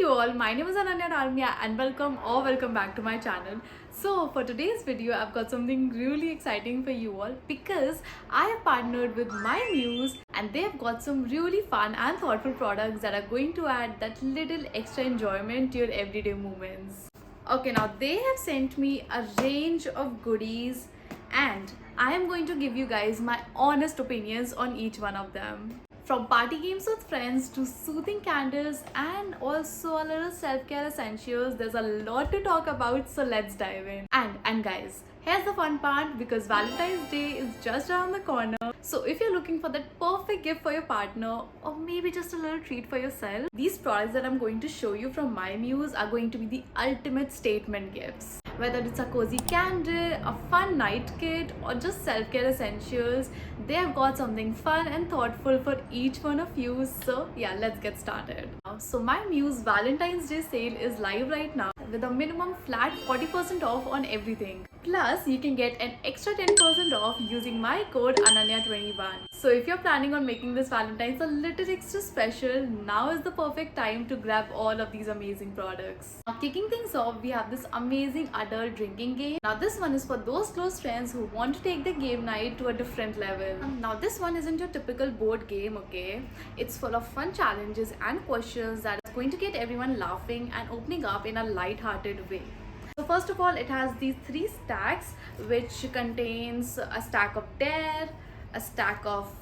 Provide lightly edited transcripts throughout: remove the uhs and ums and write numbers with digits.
you all, my name is Ananya Dalmia and welcome back to my channel. So for today's video, I've got something really exciting for you all because I have partnered with My Muse and they've got some really fun and thoughtful products that are going to add that little extra enjoyment to your everyday moments. Okay, now they have sent me a range of goodies and I am going to give you guys my honest opinions on each one of them. From party games with friends to soothing candles and also a little self-care essentials, there's a lot to talk about, so let's dive in. And guys, here's the fun part because Valentine's Day is just around the corner. So if you're looking for that perfect gift for your partner or maybe just a little treat for yourself, these products that I'm going to show you from My Muse are going to be the ultimate statement gifts. Whether it's a cozy candle, a fun night kit, or just self-care essentials, they have got something fun and thoughtful for each one of you. So yeah, let's get started. So My Muse Valentine's Day sale is live right now with a minimum flat 40% off on everything. Plus, you can get an extra 10% off using my code Ananya21. So if you're planning on making this Valentine's a little extra special, now is the perfect time to grab all of these amazing products. Now, kicking things off, we have this amazing adult drinking game. Now this one is for those close friends who want to take the game night to a different level. Now this one isn't your typical board game, okay? It's full of fun challenges and questions that is going to get everyone laughing and opening up in a light-hearted way. So first of all, it has these 3 stacks which contains a stack of dare, a stack of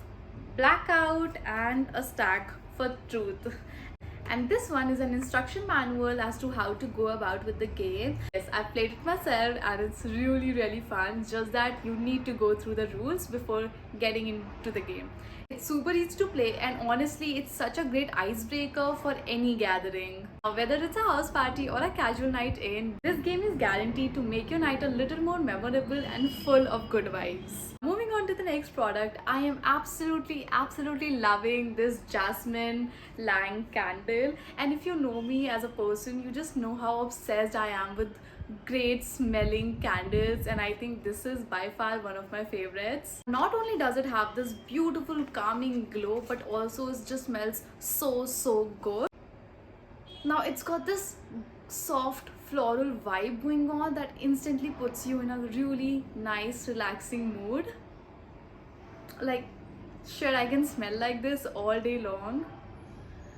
blackout and a stack for truth. And this one is an instruction manual as to how to go about with the game. Yes, I've played it myself and it's really fun, just that you need to go through the rules before getting into the game. It's super easy to play and honestly it's such a great icebreaker for any gathering. Whether it's a house party or a casual night in, this game is guaranteed to make your night a little more memorable and full of good vibes. Moving on to the next product, I am absolutely loving this Jasmine Lang candle, and if you know me as a person, you just know how obsessed I am with great smelling candles, and I think this is by far one of my favorites. Not only does it have this beautiful calming glow, but also it just smells so good. Now it's got this soft floral vibe going on that instantly puts you in a really nice relaxing mood. Like, sure, I can smell like this all day long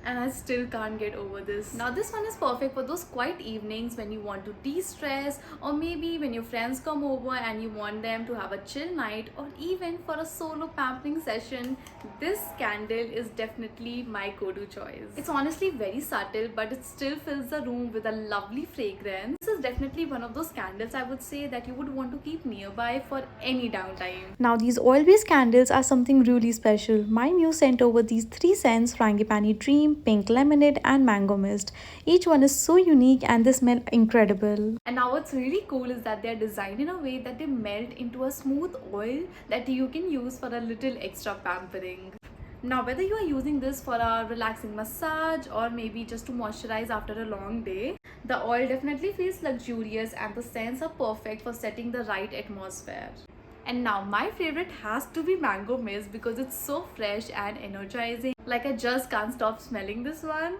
and I still can't get over this. Now this one is perfect for those quiet evenings when you want to de-stress, or maybe when your friends come over and you want them to have a chill night, or even for a solo pampering session. This candle is definitely my go-to choice. It's honestly very subtle, but it still fills the room with a lovely fragrance. This is definitely one of those candles I would say that you would want to keep nearby for any downtime. Now these oil-based candles are something really special. My Muse sent over these 3 scents: Frangipani Dream, Pink Lemonade and Mango Mist. Each one is so unique and they smell incredible. And now what's really cool is that they're designed in a way that they melt into a smooth oil that you can use for a little extra pampering. Now whether you are using this for a relaxing massage or maybe just to moisturize after a long day, the oil definitely feels luxurious and the scents are perfect for setting the right atmosphere. And now my favorite has to be Mango Mist because it's so fresh and energizing. Like, I just can't stop smelling this one.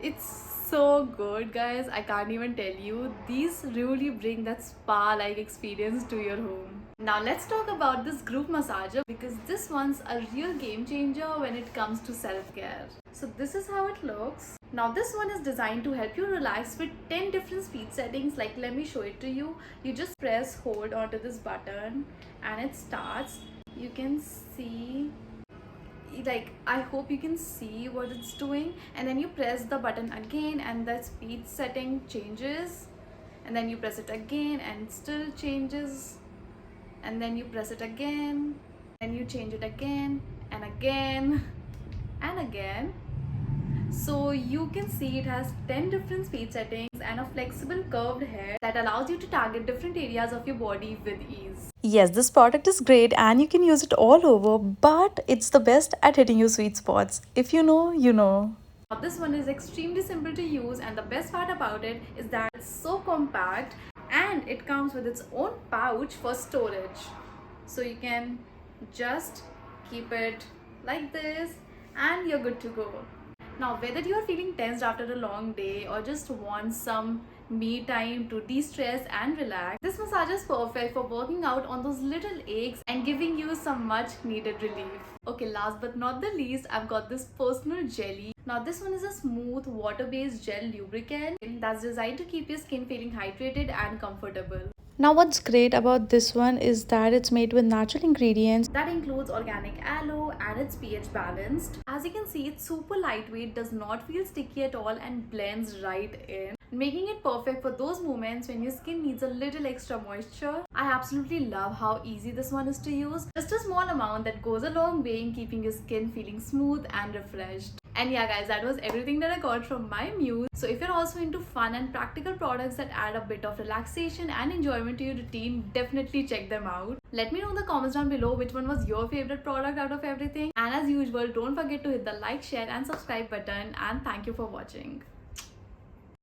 It's so good, guys. I can't even tell you. These really bring that spa-like experience to your home. Now let's talk about this group massager because this one's a real game changer when it comes to self-care. So this is how it looks. Now this one is designed to help you relax with 10 different speed settings. Like, let me show it to you. You just press hold onto this button and it starts. You can see, like, I hope you can see what it's doing, and then you press the button again and the speed setting changes, and then you press it again and it still changes, and then you press it again and you change it again and again and again. So you can see it has 10 different speed settings and a flexible curved head that allows you to target different areas of your body with ease. Yes, this product is great and you can use it all over, but it's the best at hitting your sweet spots. If you know, you know. Now this one is extremely simple to use, and the best part about it is that it's so compact and it comes with its own pouch for storage. So you can just keep it like this and you're good to go. Now, whether you are feeling tensed after a long day or just want some me time to de-stress and relax, this massage is perfect for working out on those little aches and giving you some much needed relief. Okay, last but not the least, I've got this personal jelly. Now this one is a smooth water-based gel lubricant that's designed to keep your skin feeling hydrated and comfortable. Now, what's great about this one is that it's made with natural ingredients. That includes organic aloe and it's pH balanced. As you can see, it's super lightweight, does not feel sticky at all and blends right in, making it perfect for those moments when your skin needs a little extra moisture. I absolutely love how easy this one is to use. Just a small amount that goes a long way in keeping your skin feeling smooth and refreshed. And yeah guys, that was everything that I got from my Muse. So if you're also into fun and practical products that add a bit of relaxation and enjoyment to your routine, definitely check them out. Let me know in the comments down below which one was your favorite product out of everything. And as usual, don't forget to hit the like, share and subscribe button, and thank you for watching.